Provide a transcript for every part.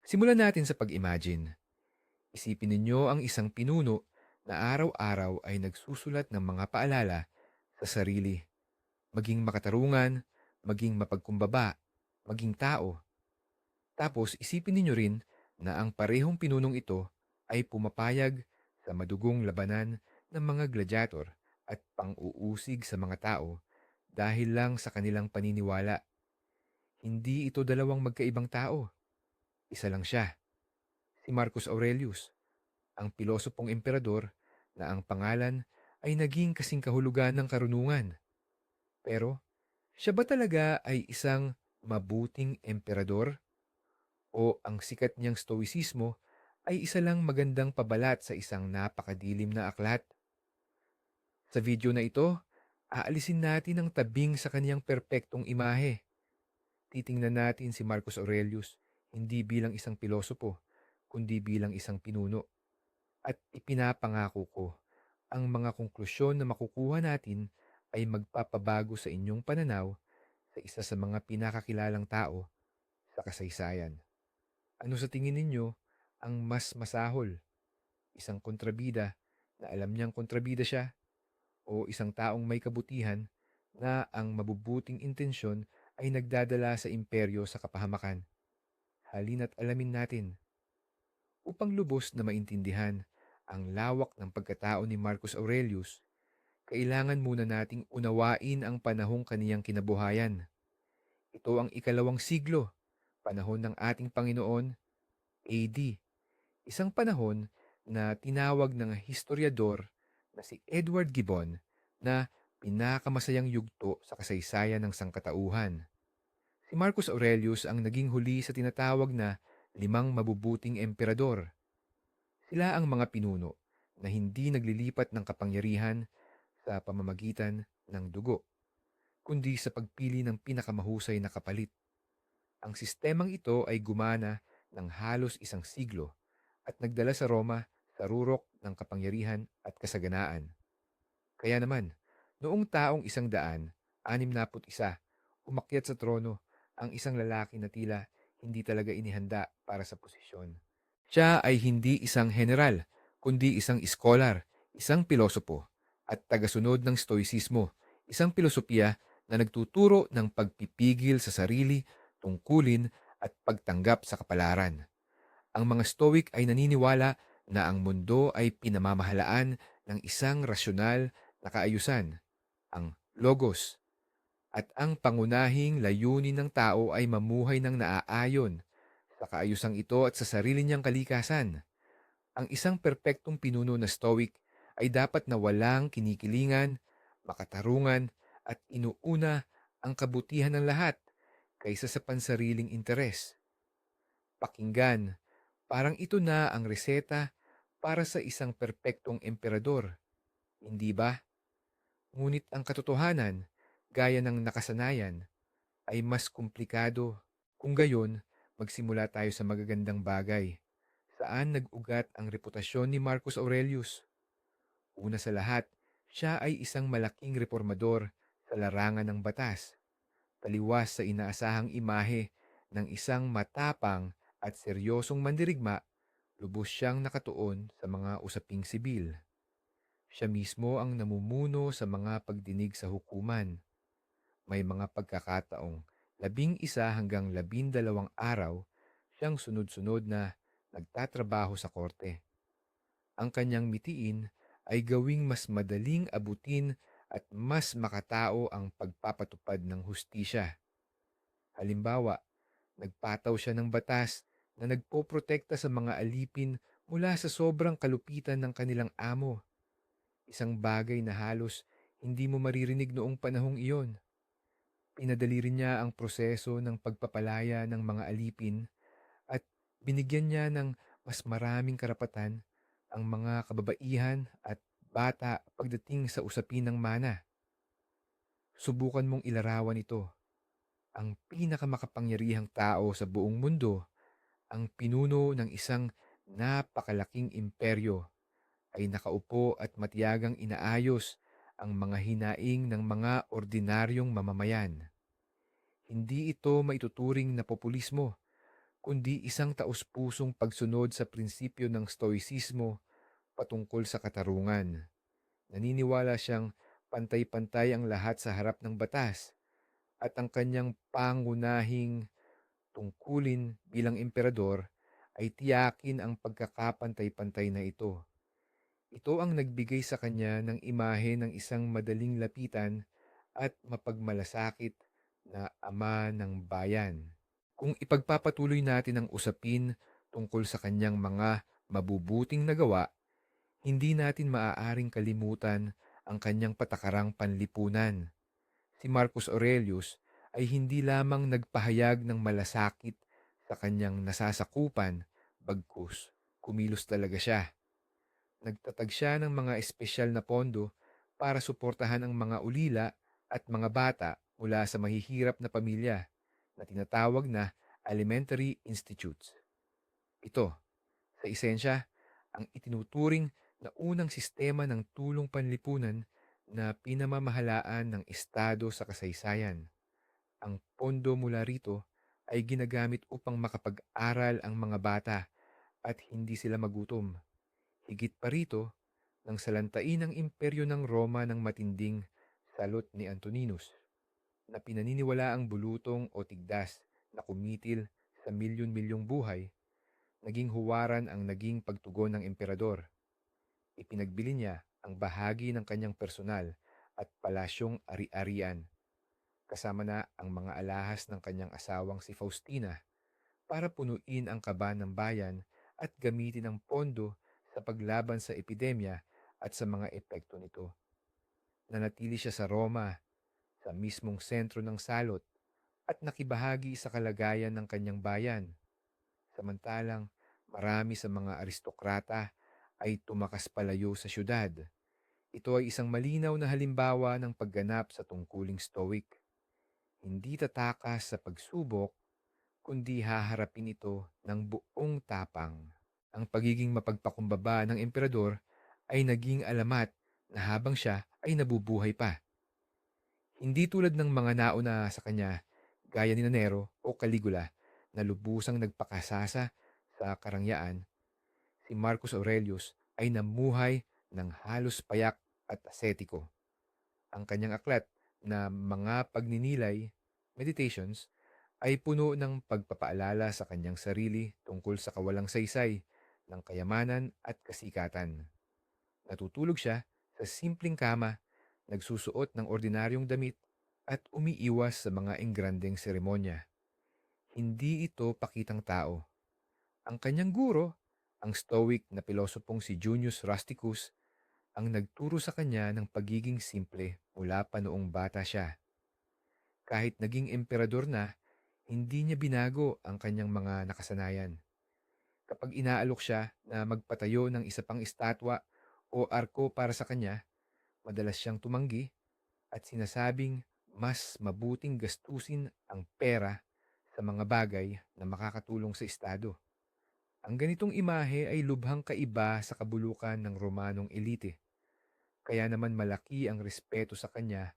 Simulan natin sa pag-imagine. Isipin ninyo ang isang pinuno na araw-araw ay nagsusulat ng mga paalala sa sarili, maging makatarungan, maging mapagkumbaba, maging tao. Tapos isipin ninyo rin na ang parehong pinunong ito ay pumapayag sa madugong labanan ng mga gladiator at pang-uusig sa mga tao dahil lang sa kanilang paniniwala. Hindi ito dalawang magkaibang tao. Isa lang siya, si Marcus Aurelius, ang pilosopong emperador na ang pangalan ay naging kasing kahulugan ng karunungan. Pero siya ba talaga ay isang mabuting emperador o ang sikat niyang stoicismo ay isa lang magandang pabalat sa isang napakadilim na aklat? Sa video na ito, aalisin natin ang tabing sa kaniyang perpektong imahe. Titingnan natin si Marcus Aurelius hindi bilang isang pilosopo, kundi bilang isang pinuno. At ipinapangako ko, ang mga konklusyon na makukuha natin ay magpapabago sa inyong pananaw sa isa sa mga pinakakilalang tao sa kasaysayan. Ano sa tingin ninyo ang mas masahol? Isang kontrabida na alam niyang kontrabida siya o isang taong may kabutihan na ang mabubuting intensyon ay nagdadala sa imperyo sa kapahamakan? Halina't alamin natin. Upang lubos na maintindihan ang lawak ng pagkatao ni Marcus Aurelius, kailangan muna nating unawain ang panahong kaniyang kinabuhayan. Ito ang ikalawang siglo, panahon ng ating Panginoon, AD. Isang panahon na tinawag ng historiador na si Edward Gibbon na pinakamasayang yugto sa kasaysayan ng sangkatauhan. Si Marcus Aurelius ang naging huli sa tinatawag na limang mabubuting emperador. Sila ang mga pinuno na hindi naglilipat ng kapangyarihan sa pamamagitan ng dugo, kundi sa pagpili ng pinakamahusay na kapalit. Ang sistemang ito ay gumana ng halos isang siglo at nagdala sa Roma sa rurok ng kapangyarihan at kasaganaan. Kaya naman, noong taong 161, umakyat sa trono ang isang lalaki na tila hindi talaga inihanda para sa posisyon. Siya ay hindi isang general, kundi isang iskolar, isang pilosopo, at tagasunod ng stoicismo, isang pilosopiya na nagtuturo ng pagpipigil sa sarili, tungkulin, at pagtanggap sa kapalaran. Ang mga Stoic ay naniniwala na ang mundo ay pinamamahalaan ng isang rasyonal na kaayusan, ang logos, at ang pangunahing layunin ng tao ay mamuhay ng naaayon sa kaayusang ito at sa sarili niyang kalikasan. Ang isang perpektong pinuno na Stoic ay dapat na walang kinikilingan, makatarungan, at inuuna ang kabutihan ng lahat kaysa sa pansariling interes. Pakinggan, parang ito na ang reseta para sa isang perpektong emperador, hindi ba? Ngunit ang katotohanan, gaya ng nakasanayan, ay mas komplikado. Kung gayon, magsimula tayo sa magagandang bagay. Saan nag-ugat ang reputasyon ni Marcus Aurelius? Una sa lahat, siya ay isang malaking reformador sa larangan ng batas, taliwas sa inaasahang imahe ng isang matapang at seryosong mandirigma. Lubos siyang nakatuon sa mga usaping sibil. Siya mismo ang namumuno sa mga pagdinig sa hukuman. May mga pagkakataong 11 hanggang 12 araw siyang sunod-sunod na nagtatrabaho sa korte. Ang kanyang mitiin ay gawing mas madaling abutin at mas makatao ang pagpapatupad ng hustisya. Halimbawa, nagpataw siya ng batas na nagpoprotekta sa mga alipin mula sa sobrang kalupitan ng kanilang amo. Isang bagay na halos hindi mo maririnig noong panahong iyon. Pinadali rin niya ang proseso ng pagpapalaya ng mga alipin at binigyan niya ng mas maraming karapatan ang mga kababaihan at bata pagdating sa usapin ng mana. Subukan mong ilarawan ito. Ang pinakamakapangyarihang tao sa buong mundo, ang pinuno ng isang napakalaking imperyo, ay nakaupo at matiyagang inaayos ang mga hinaing ng mga ordinaryong mamamayan. Hindi ito maituturing na populismo, kundi isang taus-pusong pagsunod sa prinsipyo ng Stoicismo patungkol sa katarungan. Naniniwala siyang pantay-pantay ang lahat sa harap ng batas at ang kanyang pangunahing tungkulin bilang emperador ay tiyakin ang pagkakapantay-pantay na ito. Ito ang nagbigay sa kanya ng imahe ng isang madaling lapitan at mapagmalasakit na ama ng bayan. Kung ipagpapatuloy natin ang usapin tungkol sa kanyang mga mabubuting nagawa, hindi natin maaaring kalimutan ang kanyang patakarang panlipunan. Si Marcus Aurelius ay hindi lamang nagpahayag ng malasakit sa kanyang nasasakupan, bagkus kumilos talaga siya. Nagtatag siya ng mga espesyal na pondo para suportahan ang mga ulila at mga bata mula sa mahihirap na pamilya na tinatawag na elementary institutes. Ito, sa esensya, ang itinuturing na unang sistema ng tulong panlipunan na pinamamahalaan ng Estado sa kasaysayan. Ang pondo mula rito ay ginagamit upang makapag-aral ang mga bata at hindi sila magutom. Higit pa rito, nang salantain ang imperyo ng Roma ng matinding salot ni Antoninus, na pinaniniwala ang bulutong o tigdas na kumitil sa milyon-milyong buhay, naging huwaran ang naging pagtugon ng emperador. Ipinagbili niya ang bahagi ng kanyang personal at palasyong ari-arian, kasama na ang mga alahas ng kanyang asawang si Faustina, para punuin ang kaba ng bayan at gamitin ang pondo sa paglaban sa epidemya at sa mga epekto nito. Nanatili siya sa Roma, sa mismong sentro ng salot, at nakibahagi sa kalagayan ng kanyang bayan. Samantalang marami sa mga aristokrata ay tumakas palayo sa syudad. Ito ay isang malinaw na halimbawa ng pagganap sa tungkuling Stoic. Hindi tatakas sa pagsubok, kundi haharapin ito ng buong tapang. Ang pagiging mapagpakumbaba ng emperador ay naging alamat na habang siya ay nabubuhay pa. Hindi tulad ng mga nauna sa kanya, gaya ni Nero o Caligula, na lubusang nagpakasasa sa karangyaan. Si Marcus Aurelius ay namuhay ng halos payak at asetiko. Ang kanyang aklat na mga pagninilay, meditations, ay puno ng pagpapaalala sa kanyang sarili tungkol sa kawalang saysay ng kayamanan at kasikatan. Natutulog siya sa simpleng kama, nagsusuot ng ordinaryong damit at umiiwas sa mga engrandeng seremonya. Hindi ito pakitang tao. Ang kanyang guro, ang stoic na pilosopong si Junius Rusticus, ang nagturo sa kanya ng pagiging simple mula pa noong bata siya. Kahit naging emperador na, hindi niya binago ang kanyang mga nakasanayan. Kapag inaalok siya na magpatayo ng isa pang estatwa o arko para sa kanya, madalas siyang tumanggi at sinasabing mas mabuting gastusin ang pera sa mga bagay na makakatulong sa estado. Ang ganitong imahe ay lubhang kaiba sa kabulukan ng Romanong elite. Kaya naman malaki ang respeto sa kanya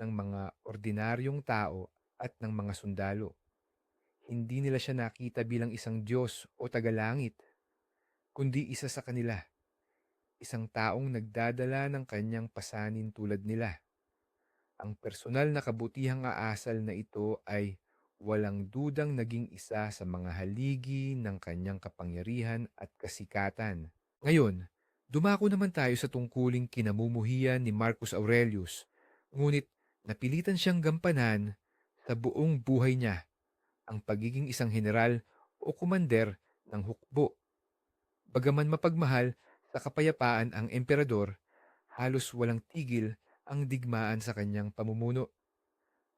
ng mga ordinaryong tao at ng mga sundalo. Hindi nila siya nakita bilang isang Diyos o tagalangit, kundi isa sa kanila, isang taong nagdadala ng kanyang pasanin tulad nila. Ang personal na kabutihang aasal na ito ay walang dudang naging isa sa mga haligi ng kanyang kapangyarihan at kasikatan. Ngayon, dumako naman tayo sa tungkuling kinamumuhian ni Marcus Aurelius, ngunit napilitan siyang gampanan sa buong buhay niya ang pagiging isang general o kumander ng hukbo. Bagaman mapagmahal sa kapayapaan ang emperador, halos walang tigil ang digmaan sa kanyang pamumuno.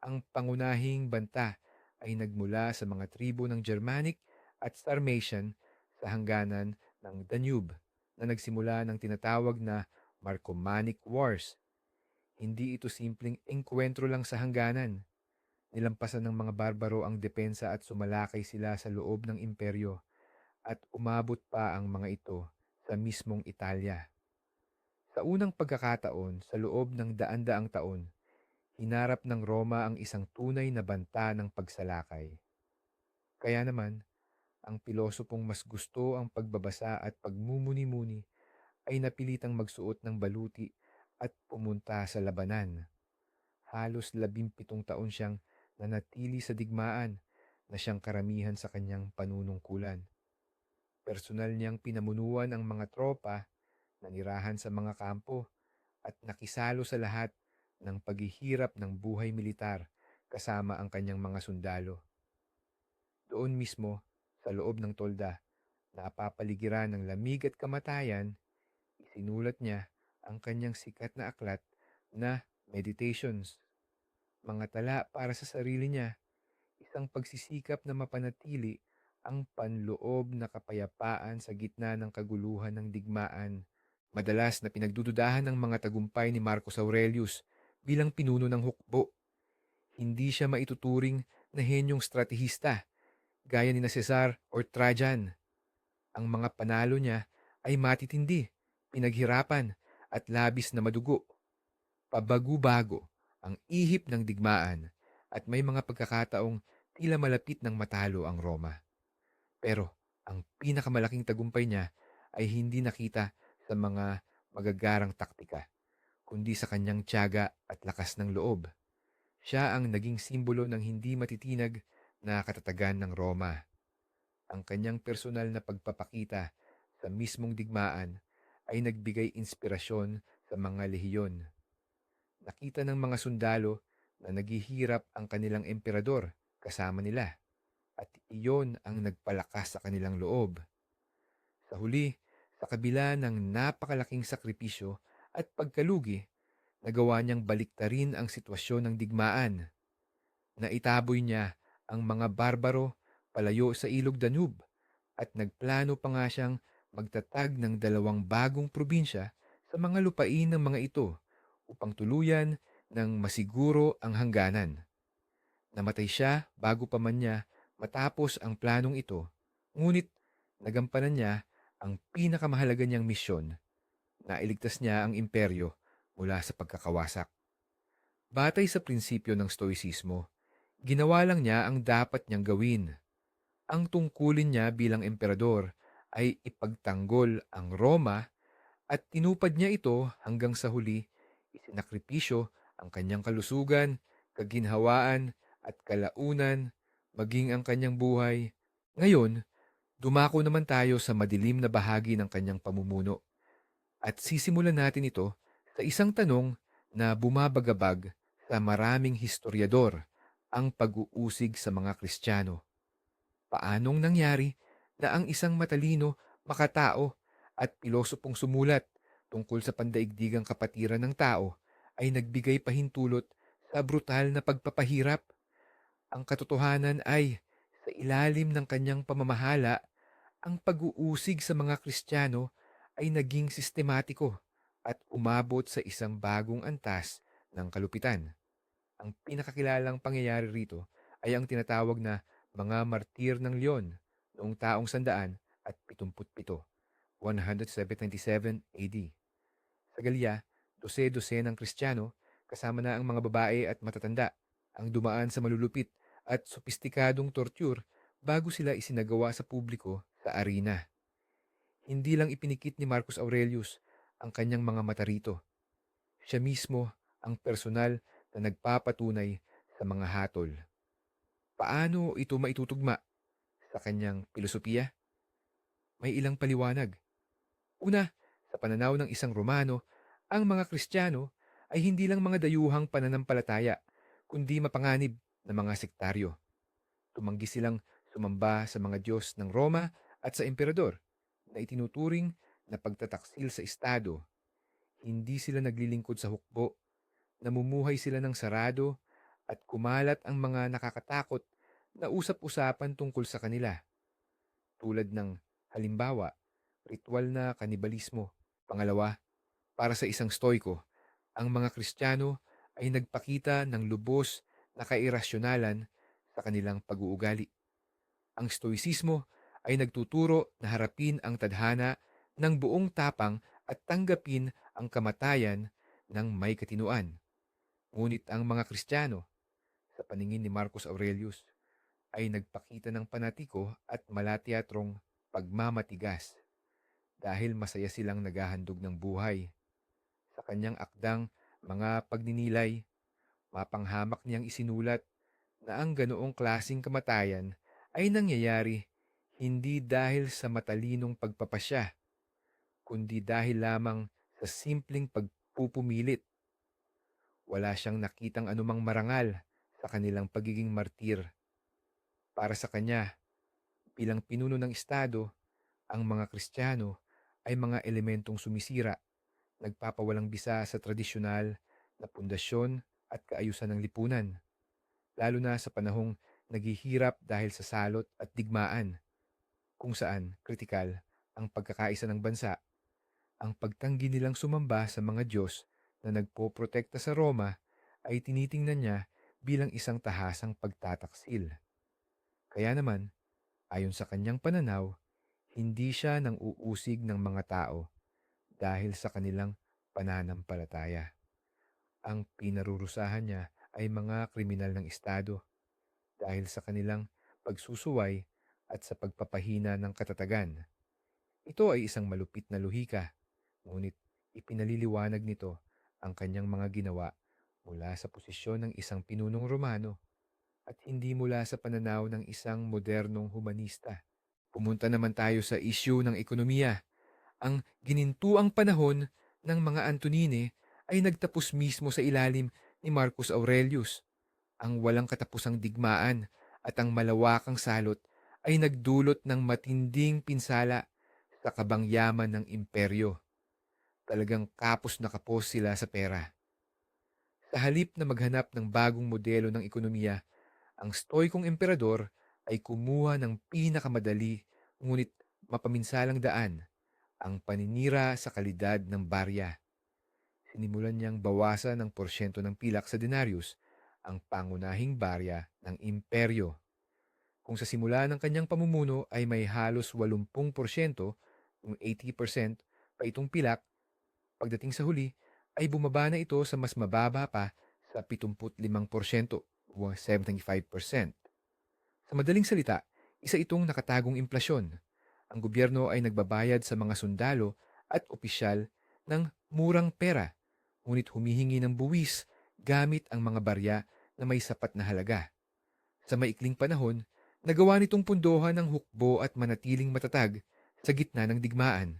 Ang pangunahing banta ay nagmula sa mga tribo ng Germanic at Sarmatian sa hangganan ng Danube na nagsimula ng tinatawag na Marcomannic Wars. Hindi ito simpleng engkwentro lang sa hangganan. Nilampasan ng mga barbaro ang depensa at sumalakay sila sa loob ng imperyo at umabot pa ang mga ito sa mismong Italia. Sa unang pagkakataon sa loob ng daan-daang taon, hinarap ng Roma ang isang tunay na banta ng pagsalakay. Kaya naman, Ang pilosopong mas gusto ang pagbabasa at pagmumuni-muni ay napilitang magsuot ng baluti at pumunta sa labanan. Halos 17 taon siyang nanatili sa digmaan na siyang karamihan sa kanyang panunungkulan. Personal niyang pinamunuan ang mga tropa, nanirahan sa mga kampo, at nakisalo sa lahat ng paghihirap ng buhay militar kasama ang kanyang mga sundalo. Doon mismo, sa loob ng tolda, napapaligiran ng lamig at kamatayan, isinulat niya ang kanyang sikat na aklat na Meditations, mga tala para sa sarili niya, isang pagsisikap na mapanatili ang panloob na kapayapaan sa gitna ng kaguluhan ng digmaan. Madalas na pinagdududahan ng mga tagumpay ni Marcus Aurelius bilang pinuno ng hukbo. Hindi siya maituturing na henyong stratehista gaya ni na Cesar or Trajan. Ang mga panalo niya ay matitindi, pinaghirapan at labis na madugo. Pabago-bago ang ihip ng digmaan at may mga pagkakataong tila malapit ng matalo ang Roma. Pero ang pinakamalaking tagumpay niya ay hindi nakita sa mga magagarang taktika, kundi sa kanyang tiyaga at lakas ng loob. Siya ang naging simbolo ng hindi matitinag na katatagan ng Roma. Ang kanyang personal na pagpapakita sa mismong digmaan ay nagbigay inspirasyon sa mga lehiyon. Nakita ng mga sundalo na naghihirap ang kanilang emperador kasama nila at iyon ang nagpalakas sa kanilang loob. Sa huli, sa kabila ng napakalaking sakripisyo at pagkalugi, nagawa niyang baliktarin ang sitwasyon ng digmaan. Naitaboy niya ang mga barbaro palayo sa ilog Danube at nagplano pa nga siyang magtatag ng 2 bagong probinsya sa mga lupain ng mga ito upang tuluyan ng masiguro ang hangganan. Namatay siya bago pa man niya matapos ang planong ito, ngunit nagampanan niya ang pinakamahalaga niyang misyon na iligtas niya ang imperyo mula sa pagkakawasak. Batay sa prinsipyo ng Stoicismo, ginawa lang niya ang dapat niyang gawin. Ang tungkulin niya bilang emperador ay ipagtanggol ang Roma at tinupad niya ito hanggang sa huli, isinakripisyo ang kanyang kalusugan, kaginhawaan at kalaunan, maging ang kanyang buhay. Ngayon, dumako naman tayo sa madilim na bahagi ng kanyang pamumuno at sisimulan natin ito sa isang tanong na bumabagabag sa maraming historiador, ang pag-uusig sa mga Kristiyano. Paanong nangyari na ang isang matalino, makatao at pilosopong sumulat tungkol sa pandaigdigang kapatiran ng tao ay nagbigay pahintulot sa brutal na pagpapahirap? Ang katotohanan ay, sa ilalim ng kanyang pamamahala, ang pag-uusig sa mga Kristiyano ay naging sistematiko at umabot sa isang bagong antas ng kalupitan. Ang pinakakilalang pangyayari rito ay ang tinatawag na mga martir ng Leon noong taong 177, 197 AD. Sa Galya, dose-dose ng Kristiyano, kasama na ang mga babae at matatanda, ang dumaan sa malulupit at sopistikadong torture bago sila isinagawa sa publiko sa arena. Hindi lang ipinikit ni Marcus Aurelius ang kanyang mga mata rito. Siya mismo ang personal na nagpapatunay sa mga hatol. Paano ito maitutugma sa kanyang filosofiya? May ilang paliwanag. Una, sa pananaw ng isang Romano, ang mga Kristiyano ay hindi lang mga dayuhang pananampalataya, kundi mapanganib na mga sektaryo. Tumanggi silang sumamba sa mga Diyos ng Roma at sa emperador na itinuturing na pagtataksil sa estado. Hindi sila naglilingkod sa hukbo, namumuhay sila ng sarado at kumalat ang mga nakakatakot na usap-usapan tungkol sa kanila, tulad ng halimbawa, ritual na kanibalismo. Pangalawa, para sa isang stoiko, ang mga Kristiyano ay nagpakita ng lubos na kairasyonalan sa kanilang pag-uugali. Ang stoicismo ay nagtuturo na harapin ang tadhana ng buong tapang at tanggapin ang kamatayan ng may katinuan. Ngunit ang mga Kristiyano, sa paningin ni Marcus Aurelius, ay nagpakita ng panatiko at malateatrong pagmamatigas dahil masaya silang naghahandog ng buhay. Sa kanyang akdang mga pagninilay, mapanghamak niyang isinulat na ang ganoong klasing kamatayan ay nangyayari hindi dahil sa matalinong pagpapasya, kundi dahil lamang sa simpleng pagpupumilit. Wala siyang nakitang anumang marangal sa kanilang pagiging martir. Para sa kanya, bilang pinuno ng Estado, ang mga Kristiyano ay mga elementong sumisira, nagpapawalang bisa sa tradisyonal na pundasyon at kaayusan ng lipunan, lalo na sa panahong naghihirap dahil sa salot at digmaan, kung saan kritikal ang pagkakaisa ng bansa. Ang pagtanggi nilang sumamba sa mga Diyos na nagpoprotekta sa Roma ay tinitingnan niya bilang isang tahasang pagtataksil. Kaya naman, ayon sa kanyang pananaw, hindi siya nang uusig ng mga tao dahil sa kanilang pananampalataya. Ang pinarurusahan niya ay mga kriminal ng Estado dahil sa kanilang pagsusuway at sa pagpapahina ng katatagan. Ito ay isang malupit na luhika, ngunit ipinaliliwanag nito ang kanyang mga ginawa mula sa posisyon ng isang pinunong Romano at hindi mula sa pananaw ng isang modernong humanista. Pumunta naman tayo sa isyu ng ekonomiya. Ang ginintuang panahon ng mga Antonine ay nagtapos mismo sa ilalim ni Marcus Aurelius. Ang walang katapusang digmaan at ang malawakang salot ay nagdulot ng matinding pinsala sa kabangyaman ng imperyo. Talagang kapos na kapos sila sa pera. Sa halip na maghanap ng bagong modelo ng ekonomiya, ang stoikong emperador ay kumuha ng pinakamadali ngunit mapaminsalang daan, ang paninira sa kalidad ng barya. Sinimulan niyang bawasan ng porsyento ng pilak sa denarius, ang pangunahing barya ng imperyo. Kung sa simula ng kanyang pamumuno ay may halos 80%, yung 80% pa itong pilak, pagdating sa huli ay bumaba na ito sa mas mababa pa sa 75% o 75%. Sa madaling salita, isa itong nakatagong implasyon. Ang gobyerno ay nagbabayad sa mga sundalo at opisyal ng murang pera, ngunit humihingi ng buwis gamit ang mga barya na may sapat na halaga. Sa maikling panahon, nagawa nitong pundohan ng hukbo at manatiling matatag sa gitna ng digmaan.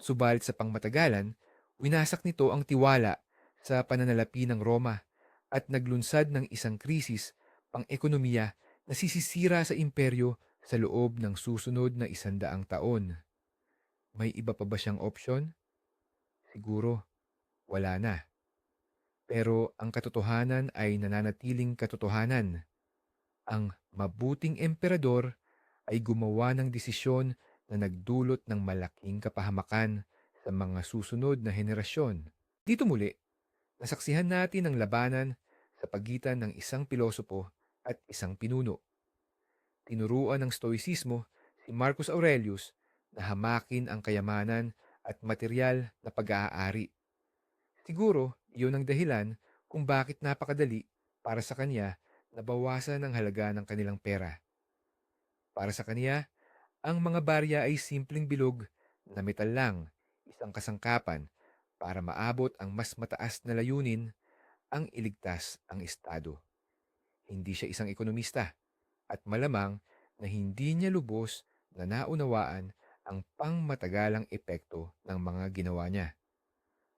Subalit sa pangmatagalan, winasak nito ang tiwala sa pananalapi ng Roma at naglunsad ng isang krisis pang-ekonomiya na sisisira sa imperyo sa loob ng susunod na 100 taon. May iba pa ba siyang opsyon? Siguro, wala na. Pero ang katotohanan ay nananatiling katotohanan. Ang mabuting emperador ay gumawa ng desisyon na nagdulot ng malaking kapahamakan sa mga susunod na henerasyon. Dito muli, nasaksihan natin ang labanan sa pagitan ng isang pilosopo at isang pinuno. Tinuruan ng Stoicismo si Marcus Aurelius na hamakin ang kayamanan at material na pag-aari. Siguro, iyon ang dahilan kung bakit napakadali para sa kanya na bawasan ang halaga ng kanilang pera. Para sa kanya, ang mga barya ay simpleng bilog na metal lang, isang kasangkapan para maabot ang mas mataas na layunin, ang iligtas ang Estado. Hindi siya isang ekonomista at malamang na hindi niya lubos na naunawaan ang pangmatagalang epekto ng mga ginawa niya.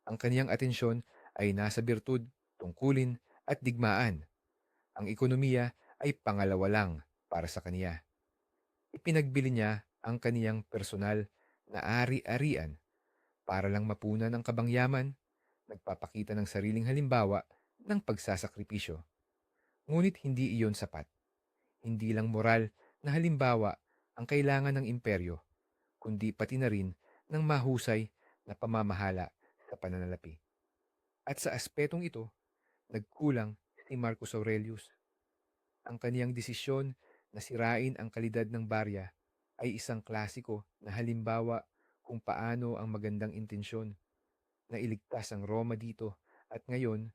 Ang kaniyang atensyon ay nasa birtud, tungkulin at digmaan. Ang ekonomiya ay pangalawa lang para sa kaniya. Ipinagbili niya ang kaniyang personal na ari-arian para lang mapunan ang kabangyaman, nagpapakita ng sariling halimbawa ng pagsasakripisyo. Ngunit hindi iyon sapat. Hindi lang moral na halimbawa ang kailangan ng imperyo, kundi pati na rin ng mahusay na pamamahala sa pananalapi. At sa aspetong ito, nagkulang si Marcus Aurelius. Ang kaniyang desisyon na sirain ang kalidad ng barya ay isang klasiko na halimbawa kung paano ang magandang intensyon na iligtas ang Roma dito at ngayon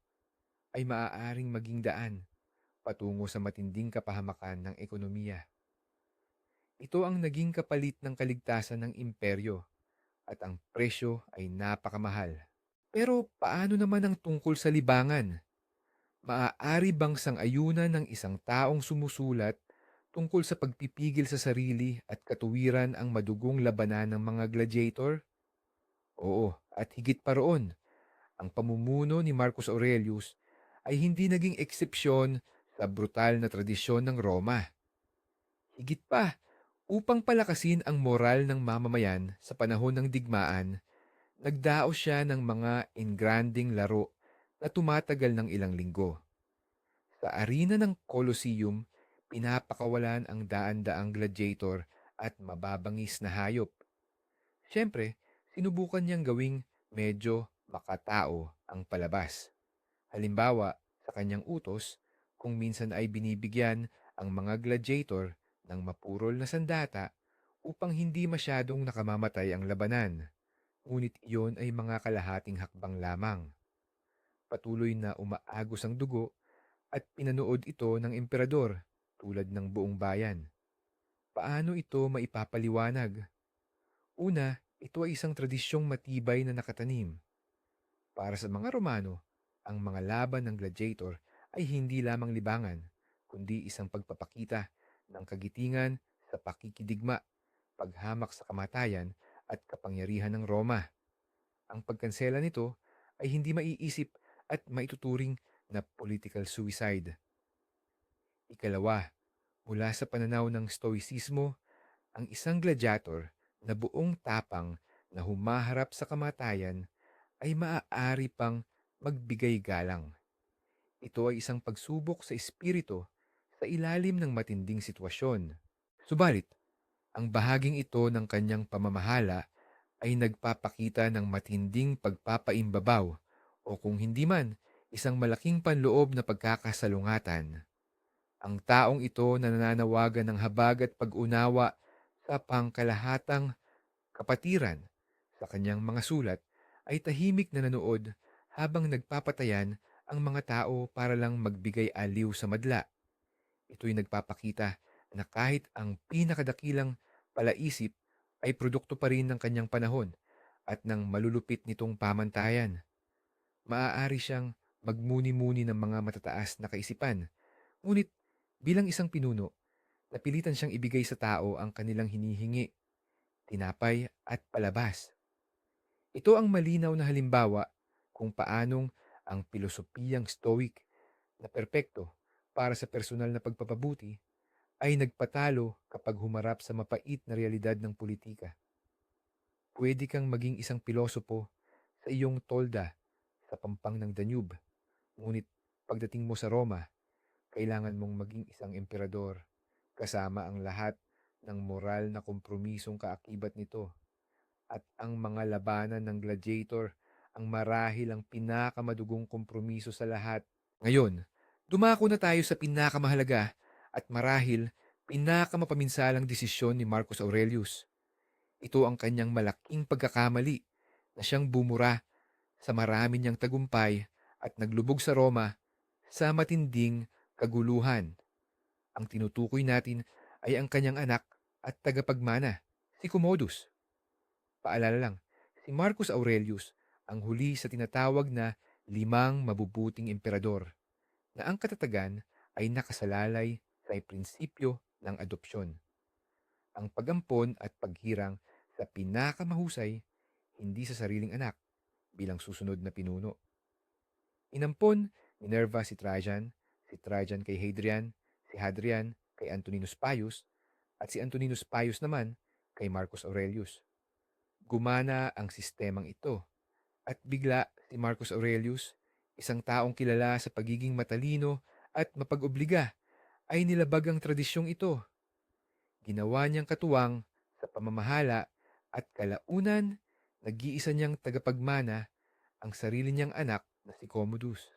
ay maaaring maging daan patungo sa matinding kapahamakan ng ekonomiya. Ito ang naging kapalit ng kaligtasan ng imperyo at ang presyo ay napakamahal. Pero paano naman ang tungkol sa libangan? Maaari bang sang-ayunan ng isang taong sumusulat tungkol sa pagpipigil sa sarili at katuwiran ang madugong labanan ng mga gladiator? Oo, at higit pa roon, ang pamumuno ni Marcus Aurelius ay hindi naging eksepsyon sa brutal na tradisyon ng Roma. Higit pa, upang palakasin ang moral ng mamamayan sa panahon ng digmaan, nagdaos siya ng mga engranding laro na tumatagal ng ilang linggo. Sa arena ng Colosseum, pinapakawalan ang daan-daang gladiator at mababangis na hayop. Siyempre, sinubukan niyang gawing medyo makatao ang palabas. Halimbawa, sa kanyang utos, kung minsan ay binibigyan ang mga gladiator ng mapurol na sandata upang hindi masyadong nakamamatay ang labanan. Ngunit iyon ay mga kalahating hakbang lamang. Patuloy na umaagos ang dugo at pinanood ito ng emperador tulad ng buong bayan. Paano ito maipapaliwanag? Una, ito ay isang tradisyong matibay na nakatanim. Para sa mga Romano, ang mga laban ng gladiator ay hindi lamang libangan, kundi isang pagpapakita ng kagitingan sa pakikidigma, paghamak sa kamatayan at kapangyarihan ng Roma. Ang pagkansela nito ay hindi maiisip at maituturing na political suicide. Ikalawa, mula sa pananaw ng Stoicismo, ang isang gladiator na buong tapang na humaharap sa kamatayan ay maaari pang magbigay galang. Ito ay isang pagsubok sa espiritu sa ilalim ng matinding sitwasyon. Subalit, ang bahaging ito ng kanyang pamamahala ay nagpapakita ng matinding pagpapaimbabaw o kung hindi man, isang malaking panloob na pagkakasalungatan. Ang taong ito na nananawagan ng habag at pag-unawa sa pangkalahatang kapatiran sa kanyang mga sulat ay tahimik na nanood habang nagpapatayan ang mga tao para lang magbigay aliw sa madla. Ito'y nagpapakita na kahit ang pinakadakilang palaisip ay produkto pa rin ng kanyang panahon at ng malulupit nitong pamantayan. Maaari siyang magmuni-muni ng mga matataas na kaisipan, ngunit bilang isang pinuno, napilitan siyang ibigay sa tao ang kanilang hinihingi, tinapay at palabas. Ito ang malinaw na halimbawa kung paanong ang pilosopiyang Stoic na perpekto para sa personal na pagpapabuti ay nagpatalo kapag humarap sa mapait na realidad ng politika. Pwede kang maging isang pilosopo sa iyong tolda sa pampang ng Danube, ngunit pagdating mo sa Roma, kailangan mong maging isang emperador kasama ang lahat ng moral na kompromisong kaakibat nito. At ang mga labanan ng gladiator ang marahil ang pinakamadugong kompromiso sa lahat. Ngayon, dumako na tayo sa pinakamahalaga at marahil pinakamapaminsalang desisyon ni Marcus Aurelius. Ito ang kanyang malaking pagkakamali na siyang bumura sa marami niyang tagumpay at naglubog sa Roma sa matinding kaguluhan. Ang tinutukoy natin ay ang kanyang anak at tagapagmana, si Commodus. Paalala lang, si Marcus Aurelius ang huli sa tinatawag na limang mabubuting emperador na ang katatagan ay nakasalalay sa prinsipyo ng adopsyon. Ang pagampon at paghirang sa pinakamahusay, hindi sa sariling anak bilang susunod na pinuno. Inampon ni Nerva si Trajan kay Hadrian, si Hadrian kay Antoninus Pius, at si Antoninus Pius naman kay Marcus Aurelius. Gumana ang sistemang ito at bigla si Marcus Aurelius, isang taong kilala sa pagiging matalino at mapag-obliga, ay nilabag ang tradisyong ito. Ginawa niyang katuwang sa pamamahala at kalaunan nag-iisa niyang tagapagmana ang sarili niyang anak na si Commodus.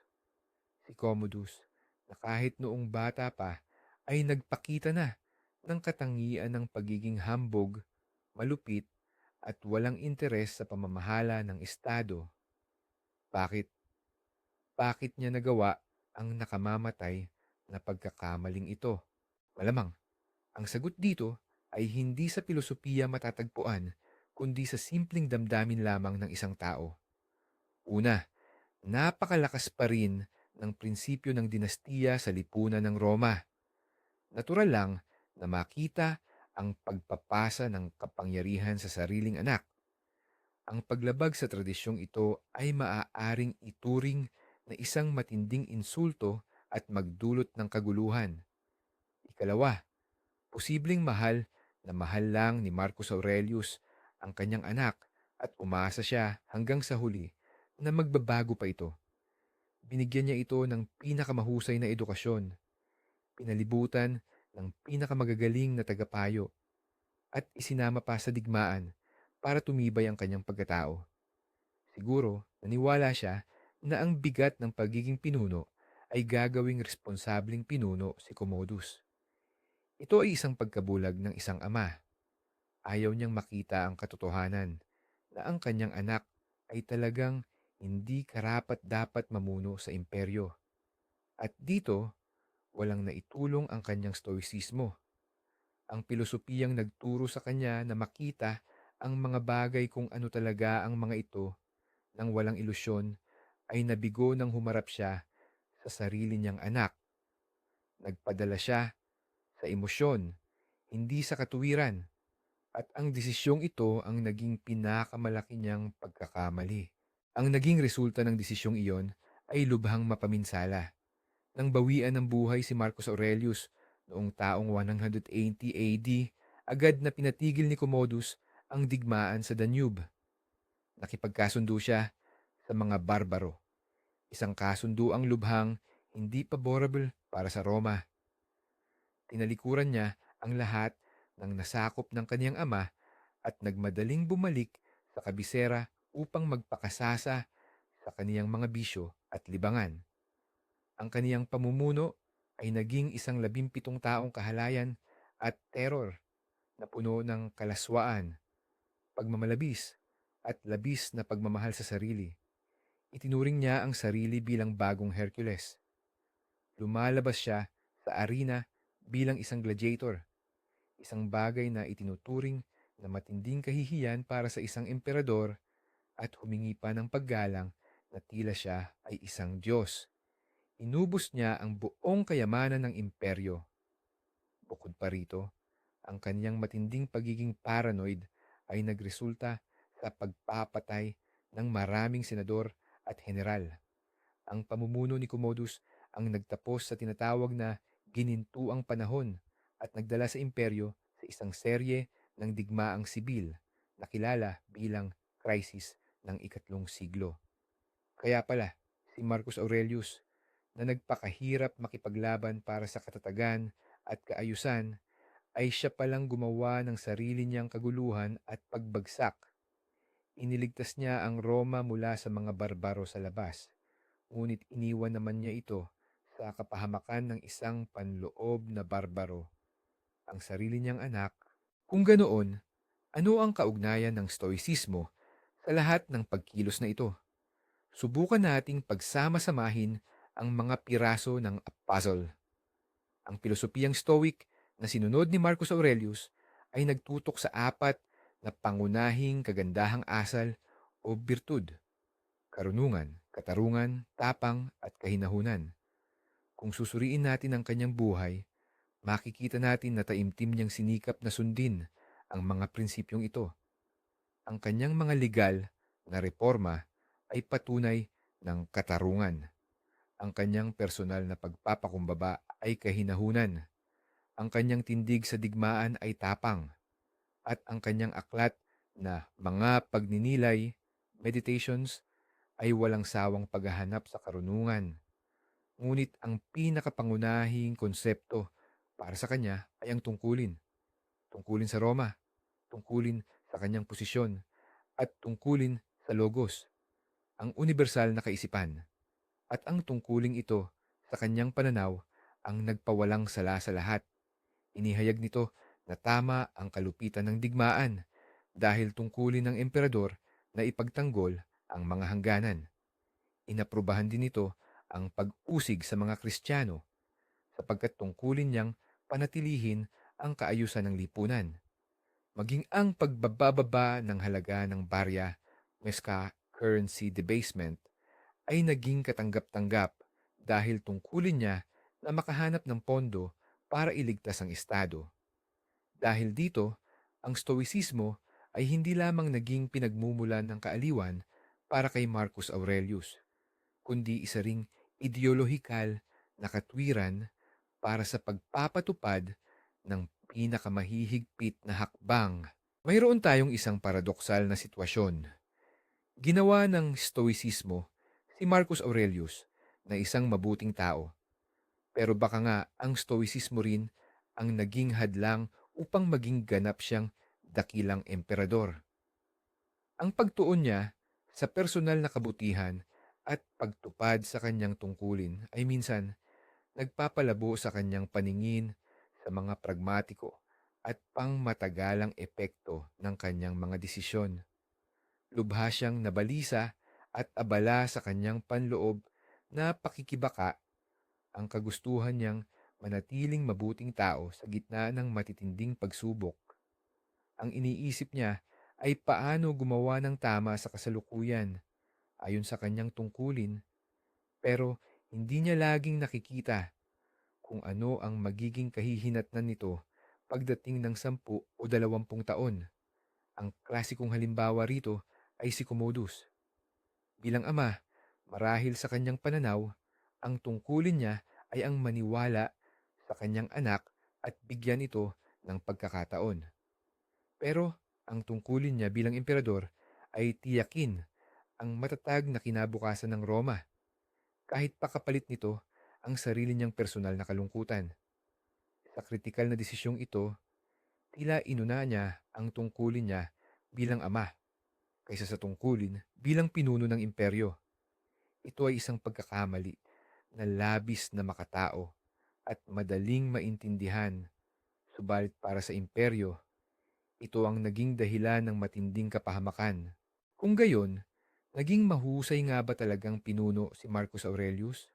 Si Commodus na kahit noong bata pa ay nagpakita na ng katangian ng pagiging hambog, malupit at walang interes sa pamamahala ng Estado. Bakit? Bakit niya nagawa ang nakamamatay na pagkakamaling ito? Malamang, ang sagot dito ay hindi sa pilosopiya matatagpuan, kundi sa simpleng damdamin lamang ng isang tao. Una, napakalakas pa rin ng prinsipyo ng dinastiya sa lipunan ng Roma. Natural lang na makita ang pagpapasa ng kapangyarihan sa sariling anak. Ang paglabag sa tradisyong ito ay maaaring ituring na isang matinding insulto at magdulot ng kaguluhan. Ikalawa, posibleng mahal lang ni Marcus Aurelius ang kanyang anak at umasa siya hanggang sa huli na magbabago pa ito. Binigyan niya ito ng pinakamahusay na edukasyon, pinalibutan ng pinakamagagaling na tagapayo, at isinama pa sa digmaan para tumibay ang kanyang pagkatao. Siguro, naniwala siya na ang bigat ng pagiging pinuno ay gagawing responsableng pinuno si Commodus. Ito ay isang pagkabulag ng isang ama. Ayaw niyang makita ang katotohanan na ang kanyang anak ay talagang hindi karapat-dapat mamuno sa imperyo. At dito, walang naitulong ang kanyang stoicismo. Ang pilosopiyang nagturo sa kanya na makita ang mga bagay kung ano talaga ang mga ito nang walang ilusyon ay nabigo nang humarap siya sa sarili niyang anak. Nagpadala siya sa emosyon, hindi sa katuwiran. At ang desisyong ito ang naging pinakamalaki niyang pagkakamali. Ang naging resulta ng desisyong iyon ay lubhang mapaminsala. Nang bawian ng buhay si Marcus Aurelius noong taong 180 AD, agad na pinatigil ni Commodus ang digmaan sa Danube. Nakipagkasundo siya sa mga barbaro. Isang kasunduang lubhang hindi favorable para sa Roma. Tinalikuran niya ang lahat ng nasakop ng kaniyang ama at nagmadaling bumalik sa kabisera upang magpakasasa sa kaniyang mga bisyo at libangan. Ang kaniyang pamumuno ay naging isang 17 taong kahalayan at teror na puno ng kalaswaan, pagmamalabis, at labis na pagmamahal sa sarili. Itinuring niya ang sarili bilang bagong Hercules. Lumalabas siya sa arena bilang isang gladiator, isang bagay na itinuturing na matinding kahihiyan para sa isang emperador at humingi pa ng paggalang na tila siya ay isang Diyos. Inubos niya ang buong kayamanan ng imperyo. Bukod pa rito, ang kanyang matinding pagiging paranoid ay nagresulta sa pagpapatay ng maraming senador at general. Ang pamumuno ni Commodus ang nagtapos sa tinatawag na ginintuang panahon at nagdala sa imperyo sa isang serye ng digmaang sibil na kilala bilang Krisis ng ikatlong siglo. Kaya pala, si Marcus Aurelius na nagpakahirap makipaglaban para sa katatagan at kaayusan ay siya palang gumawa ng sarili niyang kaguluhan at pagbagsak. Iniligtas niya ang Roma mula sa mga barbaro sa labas, ngunit iniwan naman niya ito sa kapahamakan ng isang panloob na barbaro, ang sarili niyang anak. Kung ganoon, ano ang kaugnayan ng stoicismo sa lahat ng pagkilos na ito? Subukan nating pagsama-samahin ang mga piraso ng puzzle. Ang pilosopiyang Stoic na sinunod ni Marcus Aurelius ay nagtutok sa apat na pangunahing kagandahang asal o birtud: karunungan, katarungan, tapang at kahinahunan. Kung susuriin natin ang kanyang buhay, makikita natin na taimtim niyang sinikap na sundin ang mga prinsipyong ito. Ang kanyang mga legal na reforma ay patunay ng katarungan. Ang kanyang personal na pagpapakumbaba ay kahinahunan. Ang kanyang tindig sa digmaan ay tapang. At ang kanyang aklat na mga pagninilay, meditations, ay walang sawang paghahanap sa karunungan. Ngunit ang pinakapangunahing konsepto para sa kanya ay ang tungkulin. Tungkulin sa Roma, tungkulin sa kanyang posisyon, at tungkulin sa Logos, ang universal na kaisipan. At ang tungkuling ito sa kanyang pananaw ang nagpawalang sala sa lahat. Inihayag nito na tama ang kalupitan ng digmaan dahil tungkulin ng emperador na ipagtanggol ang mga hangganan. Inaprubahan din nito ang pag-usig sa mga Kristiyano. sapagkat tungkulin niyang panatilihin ang kaayusan ng lipunan. Maging ang pagbabababa ng halaga ng barya, meska currency debasement, ay naging katanggap-tanggap dahil tungkulin niya na makahanap ng pondo para iligtas ang Estado. Dahil dito, ang Stoicismo ay hindi lamang naging pinagmumulan ng kaaliwan para kay Marcus Aurelius, kundi isa ring ideolohikal na katwiran para sa pagpapatupad ng pinakamahihigpit na hakbang. Mayroon tayong isang paradoksal na sitwasyon. Ginawa ng Stoicismo si Marcus Aurelius na isang mabuting tao. Pero baka nga ang Stoicismo rin ang naging hadlang upang maging ganap siyang dakilang emperador. Ang pagtuon niya sa personal na kabutihan at pagtupad sa kanyang tungkulin ay minsan nagpapalabo sa kanyang paningin sa mga pragmatiko at pangmatagalang epekto ng kanyang mga desisyon. Lubha siyang nabalisa at abala sa kanyang panloob na pakikibaka ang kagustuhan niyang manatiling mabuting tao sa gitna ng matitinding pagsubok. Ang iniisip niya ay paano gumawa ng tama sa kasalukuyan ayon sa kanyang tungkulin, pero hindi niya laging nakikita kung ano ang magiging kahihinatnan nito pagdating ng 10 o 20 taon. Ang klasikong halimbawa rito ay si Commodus. Bilang ama, marahil sa kanyang pananaw, ang tungkulin niya ay ang maniwala sa kanyang anak at bigyan ito ng pagkakataon. Pero ang tungkulin niya bilang emperador ay tiyakin ang matatag na kinabukasan ng Roma, kahit pakapalit nito ang sarili niyang personal na kalungkutan. Sa kritikal na desisyong ito, tila inuna niya ang tungkulin niya bilang ama kaysa sa tungkulin bilang pinuno ng imperyo. Ito ay isang pagkakamali na labis na makatao at madaling maintindihan. Subalit para sa imperyo, ito ang naging dahilan ng matinding kapahamakan. Kung gayon, naging mahusay nga ba talagang pinuno si Marcus Aurelius?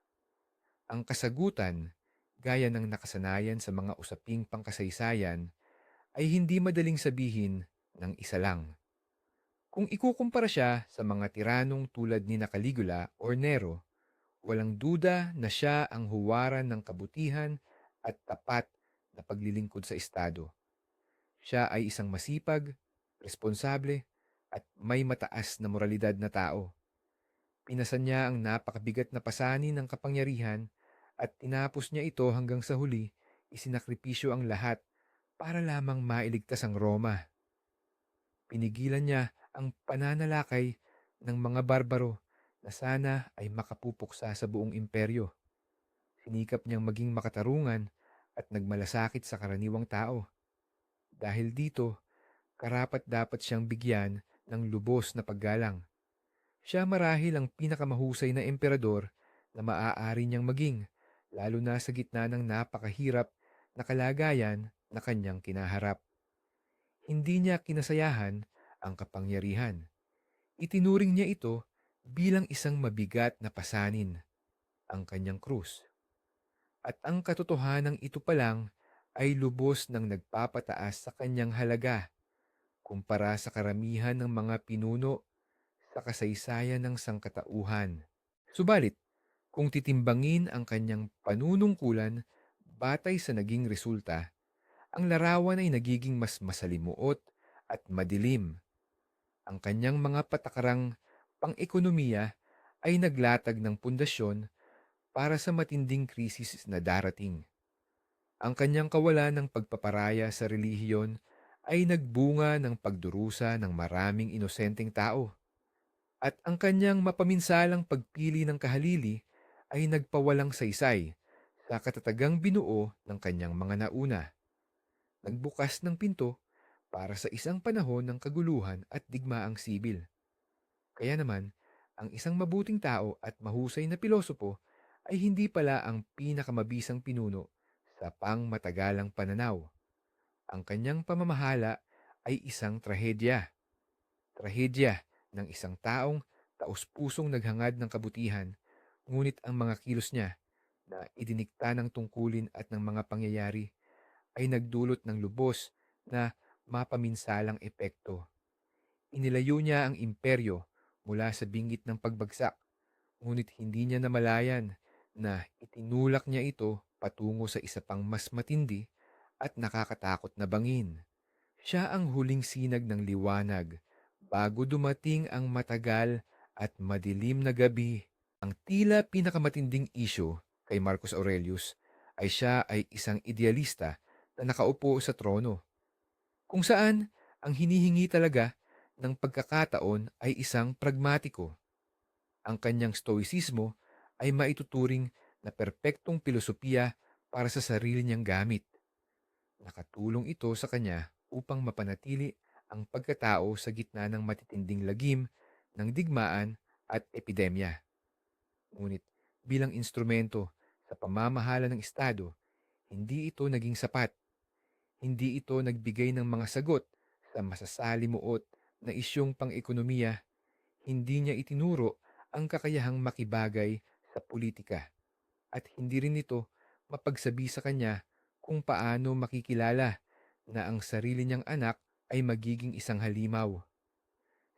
Ang kasagutan, gaya ng nakasanayan sa mga usaping pangkasaysayan, ay hindi madaling sabihin ng isa lang. Kung ikukumpara siya sa mga tiranong tulad ni Caligula or Nero, walang duda na siya ang huwaran ng kabutihan at tapat na paglilingkod sa Estado. Siya ay isang masipag, responsable, at may mataas na moralidad na tao. Pinasan niya ang napakabigat na pasanin ng kapangyarihan at tinapos niya ito hanggang sa huli, isinakripisyo ang lahat para lamang mailigtas ang Roma. Pinigilan niya ang pananalakay ng mga barbaro na sana ay makapupuksa sa buong imperyo. Sinikap niyang maging makatarungan at nagmalasakit sa karaniwang tao. Dahil dito, karapat-dapat siyang bigyan ng lubos na paggalang. Siya marahil ang pinakamahusay na emperador na maaari niyang maging, lalo na sa gitna ng napakahirap na kalagayan na kanyang kinaharap. Hindi niya kinasayahan ang kapangyarihan. Itinuring niya ito bilang isang mabigat na pasanin, ang kanyang krus. At ang katotohanan ito pa lang ay lubos ng nagpapataas sa kanyang halaga kumpara sa karamihan ng mga pinuno sa kasaysayan ng sangkatauhan. Subalit, kung titimbangin ang kanyang panunungkulan batay sa naging resulta, ang larawan ay nagiging mas masalimuot at madilim. Ang kanyang mga patakarang pang-ekonomiya ay naglatag ng pundasyon para sa matinding krisis na darating. Ang kanyang kawalan ng pagpaparaya sa relihiyon ay nagbunga ng pagdurusa ng maraming inosenteng tao. At ang kanyang mapaminsalang pagpili ng kahalili ay nagpawalang saysay sa katatagang binuo ng kanyang mga nauna. Nagbukas ng pinto para sa isang panahon ng kaguluhan at digmaang sibil. Kaya naman, ang isang mabuting tao at mahusay na pilosopo ay hindi pala ang pinakamabisang pinuno sa pangmatagalang pananaw. Ang kanyang pamamahala ay isang trahedya. Trahedya ng isang taong taos-pusong naghangad ng kabutihan, ngunit ang mga kilos niya na idinikta ng tungkulin at ng mga pangyayari ay nagdulot ng lubos na mapaminsalang epekto. Inilayo niya ang imperyo mula sa bingit ng pagbagsak, ngunit hindi niya namalayan na itinulak niya ito patungo sa isa pang mas matindi at nakakatakot na bangin. Siya ang huling sinag ng liwanag bago dumating ang matagal at madilim na gabi. Ang tila pinakamatinding isyu kay Marcus Aurelius ay siya ay isang idealista na nakaupo sa trono, kung saan ang hinihingi talaga ng pagkakataon ay isang pragmatiko. Ang kanyang stoicismo ay maituturing na perpektong pilosopiya para sa sarili niyang gamit. Nakatulong ito sa kanya upang mapanatili ang pagkatao sa gitna ng matitinding lagim ng digmaan at epidemya. Ngunit bilang instrumento sa pamamahala ng Estado, hindi ito naging sapat. Hindi ito nagbigay ng mga sagot sa masasalimuot na isyong pang-ekonomiya. Hindi niya itinuro ang kakayahang makibagay sa politika at hindi rin ito mapagsabi sa kanya kung paano makikilala na ang sarili niyang anak ay magiging isang halimaw.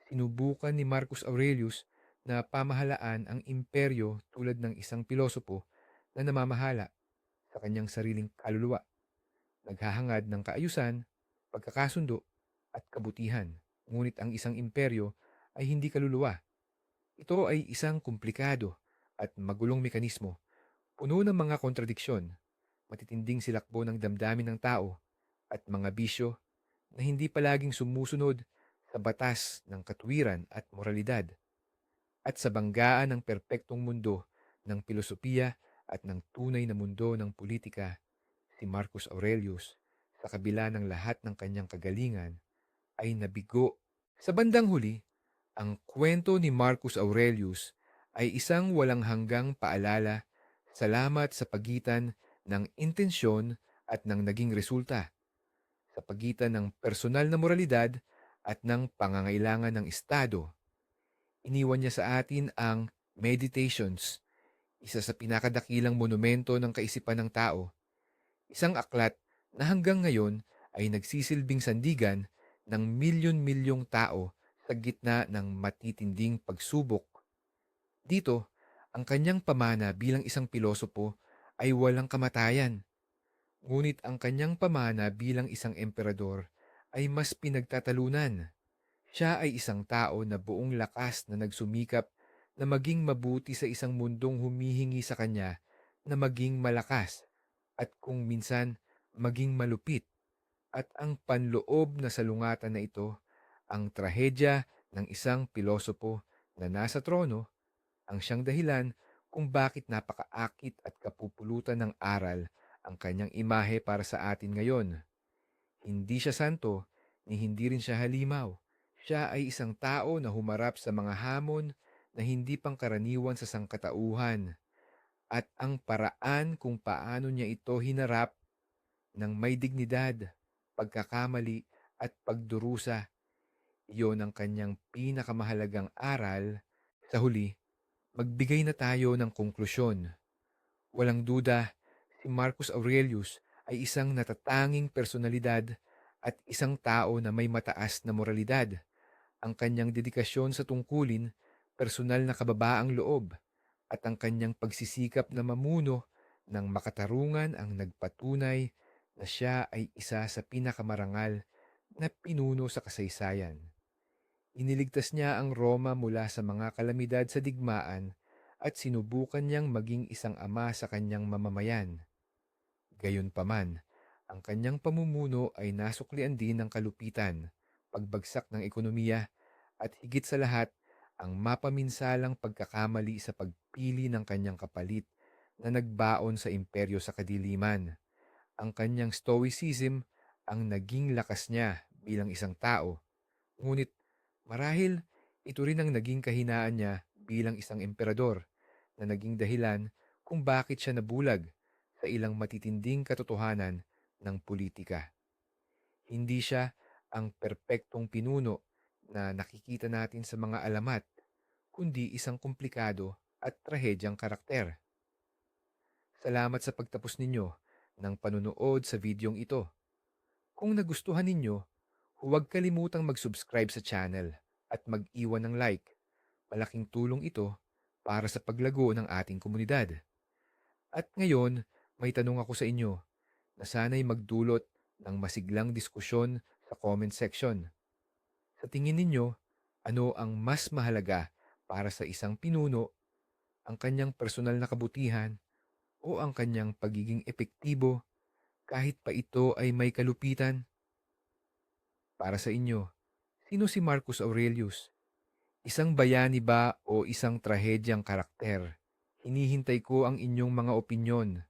Sinubukan ni Marcus Aurelius na pamahalaan ang imperyo tulad ng isang pilosopo na namamahala sa kanyang sariling kaluluwa, naghahangad ng kaayusan, pagkakasundo, at kabutihan. Ngunit ang isang imperyo ay hindi kaluluwa. Ito ay isang komplikado at magulong mekanismo, puno ng mga kontradiksyon, matitinding silakbo ng damdamin ng tao, at mga bisyo na hindi palaging sumusunod sa batas ng katuwiran at moralidad. At sa banggaan ng perpektong mundo ng pilosopiya at ng tunay na mundo ng politika, si Marcus Aurelius, sa kabila ng lahat ng kanyang kagalingan, ay nabigo. Sa bandang huli, ang kwento ni Marcus Aurelius ay isang walang hanggang paalala salamat sa pagitan ng intensyon at ng naging resulta, sa pagitan ng personal na moralidad at ng pangangailangan ng Estado. Iniwan niya sa atin ang Meditations, isa sa pinakadakilang monumento ng kaisipan ng tao, isang aklat na hanggang ngayon ay nagsisilbing sandigan ng milyon-milyong tao sa gitna ng matitinding pagsubok. Dito, ang kanyang pamana bilang isang pilosopo ay walang kamatayan, ngunit ang kanyang pamana bilang isang emperador ay mas pinagtatalunan. Siya ay isang tao na buong lakas na nagsumikap na maging mabuti sa isang mundong humihingi sa kanya na maging malakas at kung minsan maging malupit. At ang panloob na salungatan na ito, ang trahedya ng isang pilosopo na nasa trono, ang siyang dahilan kung bakit napakaakit at kapupulutan ng aral ang kanyang imahe para sa atin ngayon. Hindi siya santo, ni hindi rin siya halimaw. Siya ay isang tao na humarap sa mga hamon na hindi pangkaraniwan sa sangkatauhan. At ang paraan kung paano niya ito hinarap ng may dignidad, pagkakamali at pagdurusa, iyon ang kanyang pinakamahalagang aral. Sa huli, magbigay na tayo ng konklusyon. Walang duda, si Marcus Aurelius ay isang natatanging personalidad at isang tao na may mataas na moralidad. Ang kanyang dedikasyon sa tungkulin, personal na kababaang loob, at ang kanyang pagsisikap na mamuno ng makatarungan ang nagpatunay na siya ay isa sa pinakamarangal na pinuno sa kasaysayan. Iniligtas niya ang Roma mula sa mga kalamidad sa digmaan at sinubukan niyang maging isang ama sa kanyang mamamayan. Gayunpaman, ang kanyang pamumuno ay nasuklian din ng kalupitan, pagbagsak ng ekonomiya, at higit sa lahat, ang mapaminsalang pagkakamali sa pagpili ng kanyang kapalit na nagbaon sa imperyo sa kadiliman. Ang kanyang stoicism ang naging lakas niya bilang isang tao. Ngunit marahil ito rin ang naging kahinaan niya bilang isang emperador na naging dahilan kung bakit siya nabulag sa ilang matitinding katotohanan ng politika. Hindi siya ang perpektong pinuno na nakikita natin sa mga alamat, kundi isang komplikado at trahedyang karakter. Salamat sa pagtapos ninyo ng panunood sa videong ito. Kung nagustuhan ninyo, huwag kalimutang mag-subscribe sa channel at mag-iwan ng like. Malaking tulong ito para sa paglago ng ating komunidad. At ngayon, may tanong ako sa inyo na sana'y magdulot ng masiglang diskusyon sa comment section. Sa tingin ninyo, ano ang mas mahalaga para sa isang pinuno, ang kanyang personal na kabutihan o ang kanyang pagiging epektibo kahit pa ito ay may kalupitan? Para sa inyo, sino si Marcus Aurelius? Isang bayani ba o isang trahedyang karakter? Hinihintay ko ang inyong mga opinyon